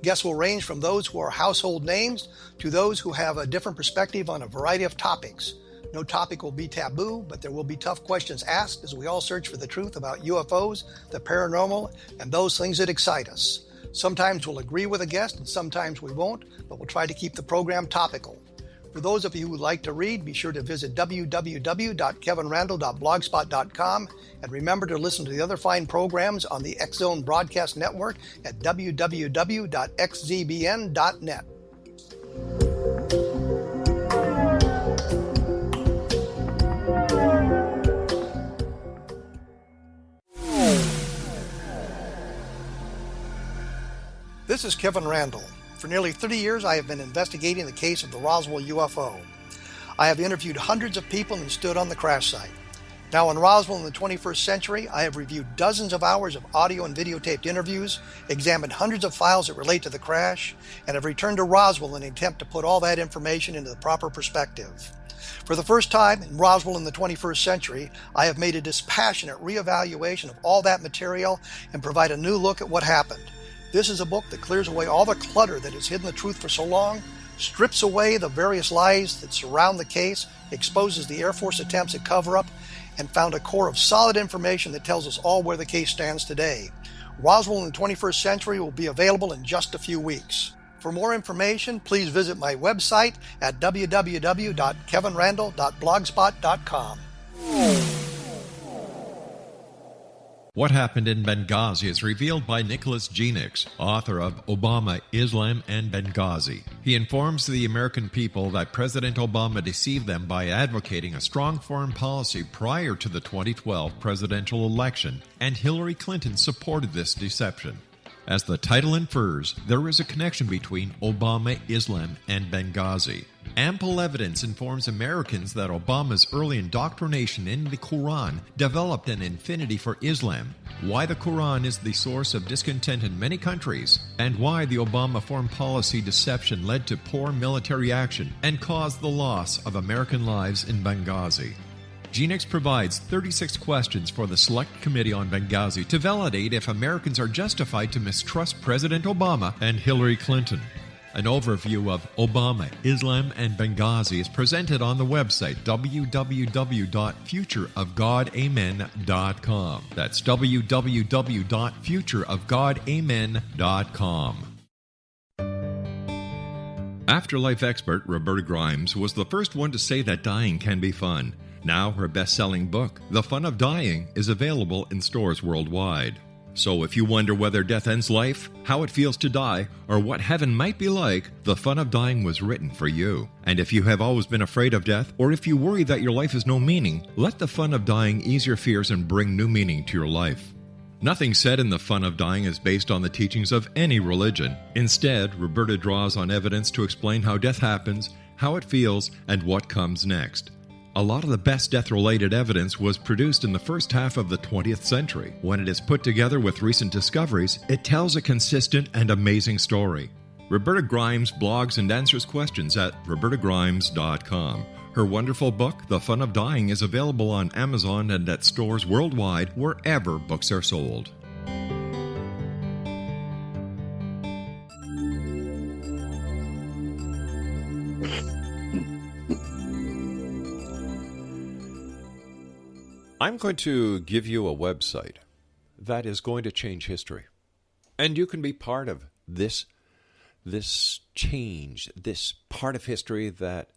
Guests will range from those who are household names to those who have a different perspective on a variety of topics. No topic will be taboo, but there will be tough questions asked as we all search for the truth about UFOs, the paranormal, and those things that excite us. Sometimes we'll agree with a guest and sometimes we won't, but we'll try to keep the program topical. For those of you who would like to read, be sure to visit www.kevinrandle.blogspot.com and remember to listen to the other fine programs on the X Zone Broadcast Network at www.xzbn.net. This is Kevin Randle. For nearly 30 years, I have been investigating the case of the Roswell UFO. I have interviewed hundreds of people and stood on the crash site. Now in Roswell in the 21st century, I have reviewed dozens of hours of audio and videotaped interviews, examined hundreds of files that relate to the crash, and have returned to Roswell in an attempt to put all that information into the proper perspective. For the first time in Roswell in the 21st century, I have made a dispassionate reevaluation of all that material and provide a new look at what happened. This is a book that clears away all the clutter that has hidden the truth for so long, strips away the various lies that surround the case, exposes the Air Force attempts at cover-up, and found a core of solid information that tells us all where the case stands today. Roswell in the 21st century will be available in just a few weeks. For more information, please visit my website at www.kevinrandle.blogspot.com. What Happened in Benghazi is revealed by Nicholas Genix, author of Obama, Islam, and Benghazi. He informs the American people that President Obama deceived them by advocating a strong foreign policy prior to the 2012 presidential election, and Hillary Clinton supported this deception. As the title infers, there is a connection between Obama, Islam, and Benghazi. Ample evidence informs Americans that Obama's early indoctrination in the Quran developed an affinity for Islam, why the Quran is the source of discontent in many countries, and why the Obama foreign policy deception led to poor military action and caused the loss of American lives in Benghazi. Genix provides 36 questions for the Select Committee on Benghazi to validate if Americans are justified to mistrust President Obama and Hillary Clinton. An overview of Obama, Islam, and Benghazi is presented on the website www.futureofgodamen.com. That's www.futureofgodamen.com. Afterlife expert Roberta Grimes was the first one to say that dying can be fun. Now her best-selling book, The Fun of Dying, is available in stores worldwide. So if you wonder whether death ends life, how it feels to die, or what heaven might be like, The Fun of Dying was written for you. And if you have always been afraid of death, or if you worry that your life has no meaning, let The Fun of Dying ease your fears and bring new meaning to your life. Nothing said in The Fun of Dying is based on the teachings of any religion. Instead, Roberta draws on evidence to explain how death happens, how it feels, and what comes next. A lot of the best death-related evidence was produced in the first half of the 20th century. When it is put together with recent discoveries, it tells a consistent and amazing story. Roberta Grimes blogs and answers questions at robertagrimes.com. Her wonderful book, The Fun of Dying, is available on Amazon and at stores worldwide wherever books are sold. I'm going to give you a website that is going to change history. And you can be part of this change, this part of history that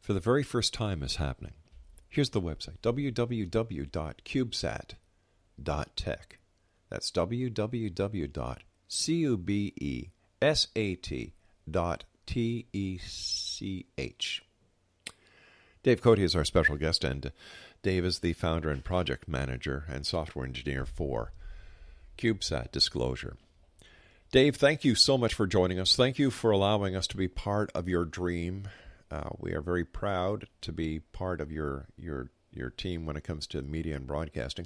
for the very first time is happening. Here's the website, www.cubesat.tech. That's www.cubesat.tech. Dave COTE is our special guest, and Dave is the founder and project manager and software engineer for CubeSat Disclosure. Dave, thank you so much for joining us. Thank you for allowing us to be part of your dream. We are very proud to be part of your team when it comes to media and broadcasting.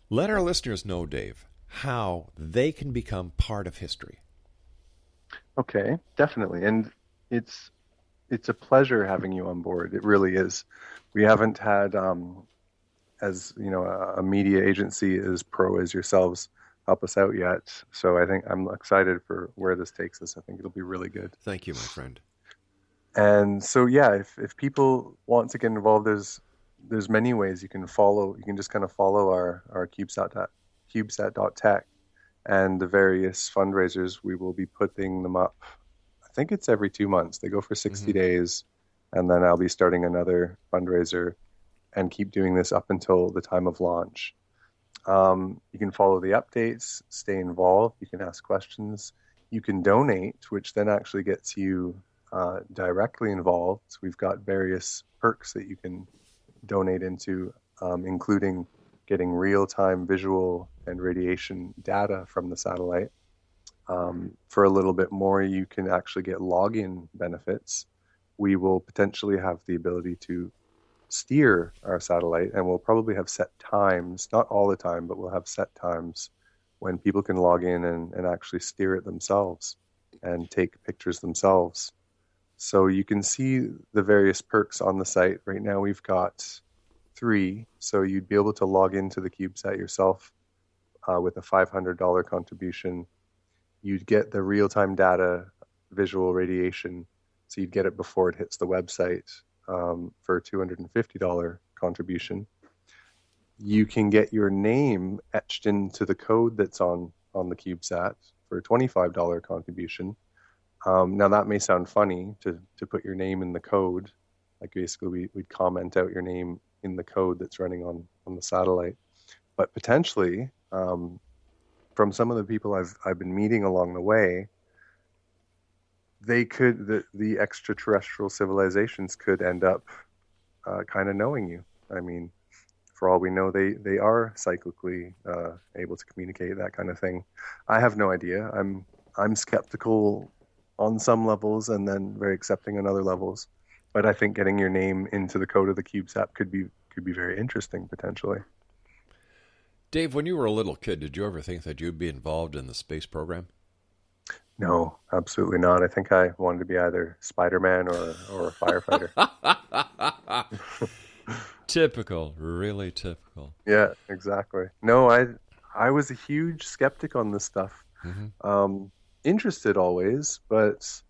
Let our listeners know, Dave, how they can become part of history. Okay, definitely. And it's a pleasure having you on board. It really is. We haven't had, as you know, a media agency as pro as yourselves help us out yet. So I think I'm excited for where this takes us. I think it'll be really good. Thank you, my friend. And so, yeah, if people want to get involved, there's many ways you can follow. You can just kind of follow our CubeSat.tech and the various fundraisers. We will be putting them up. I think it's every 2 months. They go for 60 days, and then I'll be starting another fundraiser and keep doing this up until the time of launch. You can follow the updates, stay involved. You can ask questions. You can donate, which then actually gets you directly involved. So we've got various perks that you can donate into, including getting real-time visual and radiation data from the satellite. For a little bit more, you can actually get login benefits. We will potentially have the ability to steer our satellite, and we'll probably have set times, not all the time, but we'll have set times when people can log in and actually steer it themselves and take pictures themselves. So you can see the various perks on the site. Right now we've got 3, so you'd be able to log into the CubeSat yourself with a $500 contribution. You'd get the real-time data, visual radiation, so you'd get it before it hits the website for a $250 contribution. You can get your name etched into the code that's on the CubeSat for a $25 contribution. Now that may sound funny to put your name in the code. Like basically we'd comment out your name in the code that's running on the satellite. But potentially, from some of the people I've been meeting along the way, the extraterrestrial civilizations could end up kind of knowing you. I mean, for all we know, they are cyclically able to communicate, that kind of thing. I have no idea. I'm skeptical on some levels and then very accepting on other levels. But I think getting your name into the code of the CubeSat could be very interesting potentially. Dave, when you were a little kid, did you ever think that you'd be involved in the space program? No, absolutely not. I think I wanted to be either Spider-Man or a firefighter. Typical, really typical. Yeah, exactly. No, I was a huge skeptic on this stuff. Interested always, but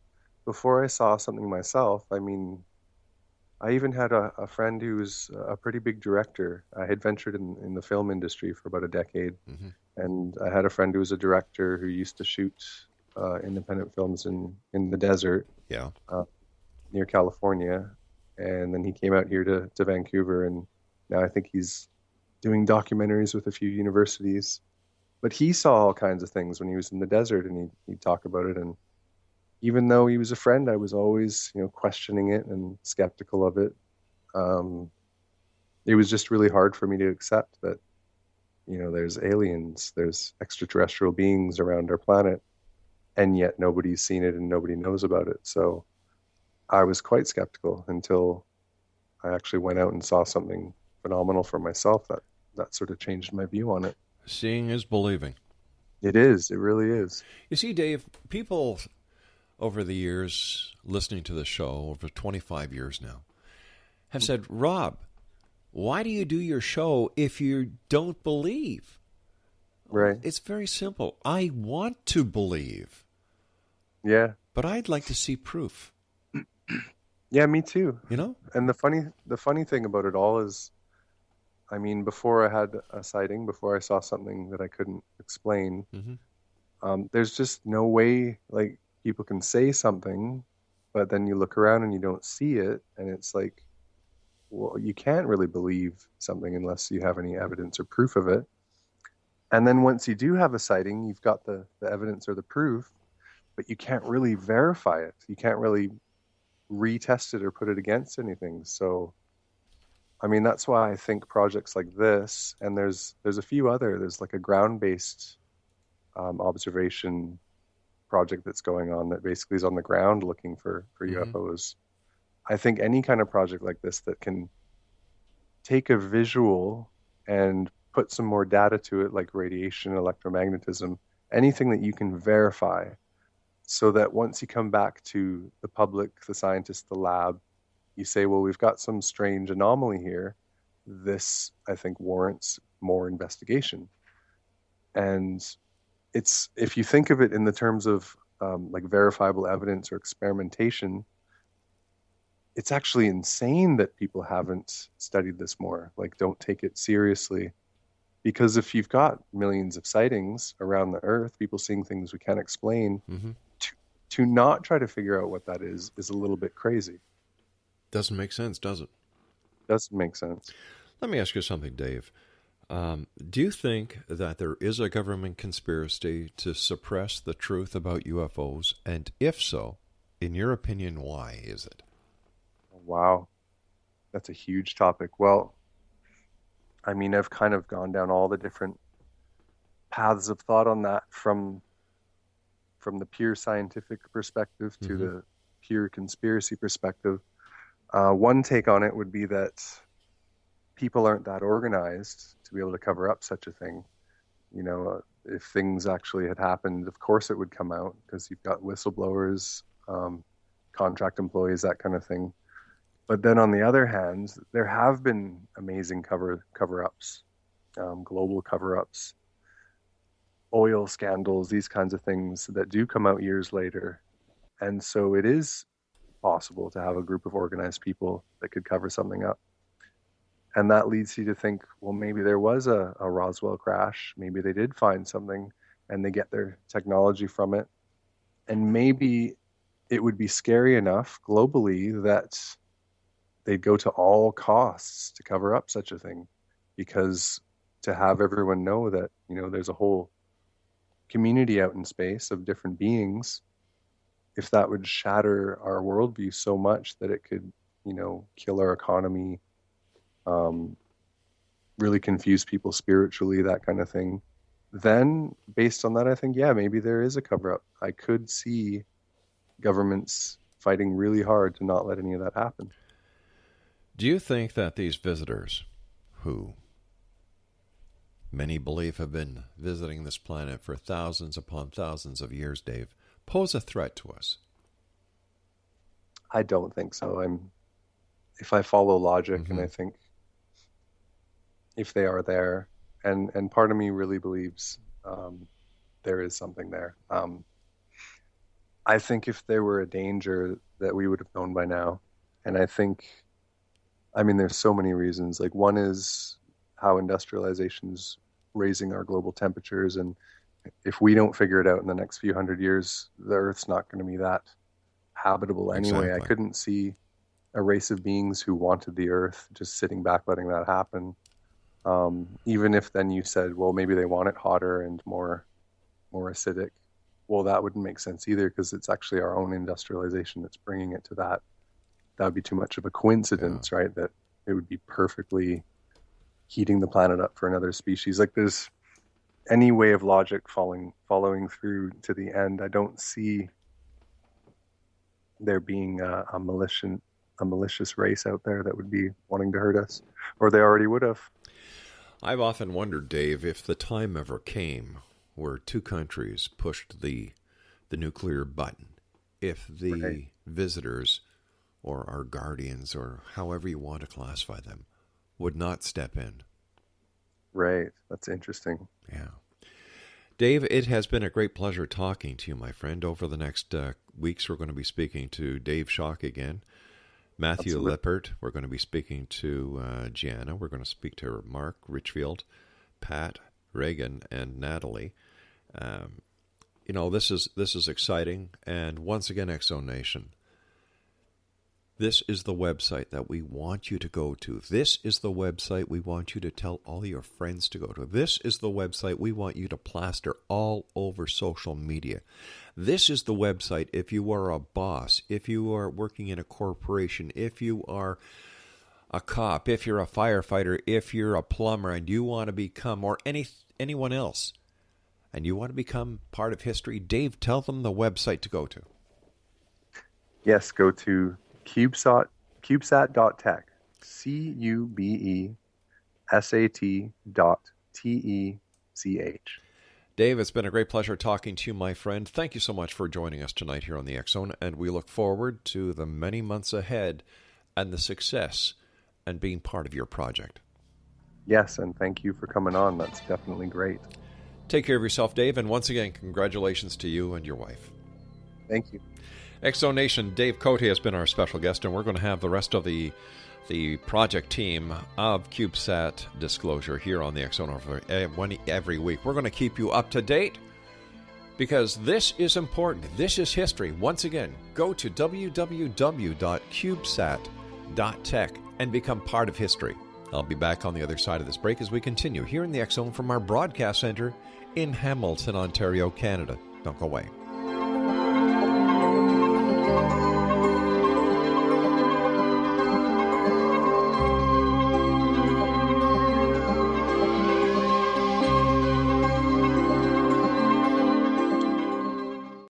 before I saw something myself, I mean, I even had a friend who was a pretty big director. I had ventured in the film industry for about a decade, and I had a friend who was a director who used to shoot independent films in the desert, near California, and then he came out here to Vancouver, and now I think he's doing documentaries with a few universities. But he saw all kinds of things when he was in the desert, and he'd talk about it. And even though he was a friend, I was always, questioning it and skeptical of it. It was just really hard for me to accept that, there's aliens, there's extraterrestrial beings around our planet, and yet nobody's seen it and nobody knows about it. So I was quite skeptical until I actually went out and saw something phenomenal for myself that sort of changed my view on it. Seeing is believing. It is. It really is. You see, Dave, people over the years listening to the show, over 25 years now, have said, Rob, why do you do your show if you don't believe? Right. It's very simple. I want to believe. Yeah. But I'd like to see proof. Yeah, me too. And the funny thing about it all is, I mean, before I had a sighting, before I saw something that I couldn't explain, there's just no way, like, people can say something, but then you look around and you don't see it, and it's like, well, you can't really believe something unless you have any evidence or proof of it. And then once you do have a sighting, you've got the evidence or the proof, but you can't really verify it. You can't really retest it or put it against anything. So, I mean, that's why I think projects like this, and there's a few other, there's like a ground-based observation project that's going on that basically is on the ground looking for UFOs. I think any kind of project like this that can take a visual and put some more data to it, like radiation, electromagnetism, anything that you can verify, so that once you come back to the public, the scientists, the lab, you say, well, we've got some strange anomaly here. This, I think, warrants more investigation. And it's, if you think of it in the terms of like verifiable evidence or experimentation, it's actually insane that people haven't studied this more. Like, don't take it seriously. Because if you've got millions of sightings around the earth, people seeing things we can't explain, to not try to figure out what that is a little bit crazy. Doesn't make sense, does it? Doesn't make sense. Let me ask you something, Dave. Do you think that there is a government conspiracy to suppress the truth about UFOs? And if so, in your opinion, why is it? Wow. That's a huge topic. Well, I mean, I've kind of gone down all the different paths of thought on that, from the pure scientific perspective to the pure conspiracy perspective. One take on it would be that people aren't that organized to be able to cover up such a thing. You know, if things actually had happened, of course it would come out, because you've got whistleblowers, contract employees, that kind of thing. But then on the other hand, there have been amazing cover-ups, global cover-ups, oil scandals, these kinds of things that do come out years later. And so it is possible to have a group of organized people that could cover something up. And that leads you to think, well, maybe there was a Roswell crash. Maybe they did find something and they get their technology from it. And maybe it would be scary enough globally that they'd go to all costs to cover up such a thing, because to have everyone know that, you know, there's a whole community out in space of different beings, if that would shatter our worldview so much that it could, you know, kill our economy, really confuse people spiritually, that kind of thing, then based on that, I think, yeah, maybe there is a cover-up. I could see governments fighting really hard to not let any of that happen. Do you think that these visitors, who many believe have been visiting this planet for thousands upon thousands of years, Dave, pose a threat to us? I don't think so. If I follow logic, and I think if they are there, and part of me really believes there is something there. I think if there were a danger, that we would have known by now. And I think, I mean, there's so many reasons. Like, one is how industrialization's raising our global temperatures, and if we don't figure it out in the next few hundred years, the Earth's not going to be that habitable anyway. Exactly. I couldn't see a race of beings who wanted the Earth just sitting back letting that happen. Even if then you said, well, maybe they want it hotter and more acidic. Well, that wouldn't make sense either, because it's actually our own industrialization that's bringing it to that. That would be too much of a coincidence, right? That it would be perfectly heating the planet up for another species. Like, there's any way of logic following through to the end. I don't see there being a malicious race out there that would be wanting to hurt us, or they already would have. I've often wondered, Dave, if the time ever came where two countries pushed the nuclear button, if the visitors or our guardians, or however you want to classify them, would not step in. Right. That's interesting. Yeah. Dave, it has been a great pleasure talking to you, my friend. Over the next weeks, we're going to be speaking to Dave Schock again. Matthew Lippert. We're going to be speaking to Gianna. We're going to speak to Mark Richfield, Pat Reagan, and Natalie. You know, this is exciting. And once again, Exo Nation, this is the website that we want you to go to. This is the website we want you to tell all your friends to go to. This is the website we want you to plaster all over social media. This is the website if you are a boss, if you are working in a corporation, if you are a cop, if you're a firefighter, if you're a plumber and you want to become, or anyone else, and you want to become part of history. Dave, tell them the website to go to. Yes, go to CubeSat.tech, CubeSat.tech. Dave, it's been a great pleasure talking to you, my friend. Thank you so much for joining us tonight here on the X-Zone, and we look forward to the many months ahead and the success and being part of your project. Yes, and thank you for coming on. That's definitely great. Take care of yourself, Dave, and once again, congratulations to you and your wife. Thank you. Exo Nation, Dave COTE has been our special guest, and we're going to have the rest of the project team of CubeSat disclosure here on the Exo every week. We're going to keep you up to date because this is important. This is history. Once again, go to www.cubesat.tech and become part of history. I'll be back on the other side of this break as we continue here in the X Zone from our broadcast center in Hamilton, Ontario, Canada. Don't go away.